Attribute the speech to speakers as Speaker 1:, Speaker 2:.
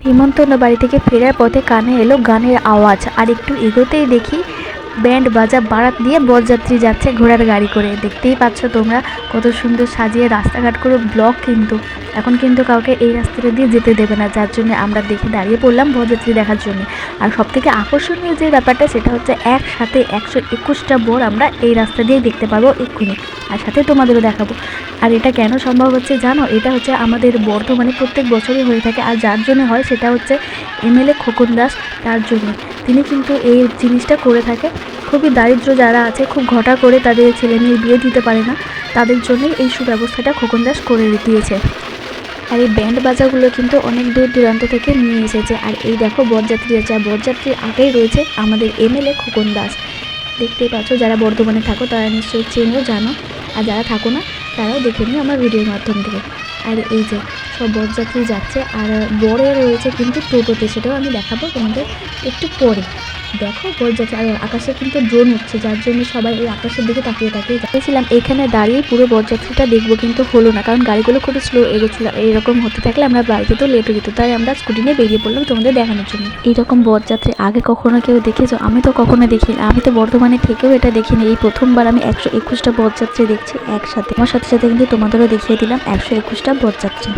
Speaker 1: নিমন্ত্রণ বাড়ি থেকে ফেরার পথে কানে এলো গানের আওয়াজ, আর একটু এগোতেই দেখি ব্যান্ড বাজা বারাত দিয়ে বরযাত্রী যাচ্ছে ঘোড়ার গাড়ি করে। দেখতেই পাচ্ছ তোমরা কত সুন্দর সাজিয়ে, রাস্তাঘাট করে ব্লক, কিন্তু এখন কিন্তু কাউকে এই রাস্তাটা দিয়ে যেতে দেবে না, যার জন্য আমরা দেখে দাঁড়িয়ে পড়লাম বরযাত্রী দেখার জন্য। আর সবথেকে আকর্ষণীয় যে ব্যাপারটা সেটা হচ্ছে একসাথে 121টা বর আমরা এই রাস্তা দিয়ে দেখতে পারবো এক্ষুনি, আর সাথে তোমাদেরও দেখাবো। আর এটা কেন সম্ভব হচ্ছে জানো? এটা হচ্ছে আমাদের বর্ধমানে প্রত্যেক বছরই হয়ে থাকে, আর যার জন্য হয় সেটা হচ্ছে এমএলএ খোকন দাস, তার জন্য তিনি কিন্তু এই জিনিসটা করে থাকে। খুবই দারিদ্র যারা আছে, খুব ঘটা করে তাদের ছেলে মেয়ে বিয়ে দিতে পারে না, তাদের জন্যই এই সুব্যবস্থাটা খোকন দাস করে দিয়েছে। আর এই ব্যান্ড বাজাগুলো কিন্তু অনেক দূর দূরান্ত থেকে নিয়ে এসেছে। আর এই দেখো বরযাত্রী আছে, আর বরযাত্রীর আগেই রয়েছে আমাদের এমএলএ খোকন দাস। দেখতেই পাচ্ছ, যারা বর্ধমানে থাকো তারা নিশ্চয়ই চেনো, জানো, আর যারা থাকো না তারাও দেখে নিও আমার ভিডিওর মাধ্যম থেকে। আর এই যে সব বরযাত্রী যাচ্ছে, আর বরে রয়েছে কিন্তু টোটোতে, সেটাও আমি দেখাবো তোমাদের একটু পরে। দেখো বরযাত্রী, আর আকাশে কিন্তু ড্রোন উঠছে, যার জন্য সবাই এই আকাশের দিকে তাকিয়ে তাকিয়ে যাচ্ছিলাম এখানে দাঁড়িয়ে পুরো বরযাত্রীটা দেখবো, কিন্তু হলো না, কারণ গাড়িগুলো খুবই স্লো এগোচ্ছিল। এরকম হতে থাকলে আমরা বাড়িতে তো লেট হয়ে যেত, তাই আমরা স্কুটি নিয়ে বেরিয়ে পড়লাম তোমাদের দেখানোর জন্য। এইরকম বরযাত্রী আগে কখনো কেউ দেখেছো? আমি তো কখনো দেখিনি, আমি তো বর্ধমানে থেকেও এটা দেখিনি। এই প্রথমবার আমি 121টা বরযাত্রী দেখছি একসাথে। আমার সাথে সাথে কিন্তু তোমাদেরও দেখিয়ে দিলাম 121টা বরযাত্রী।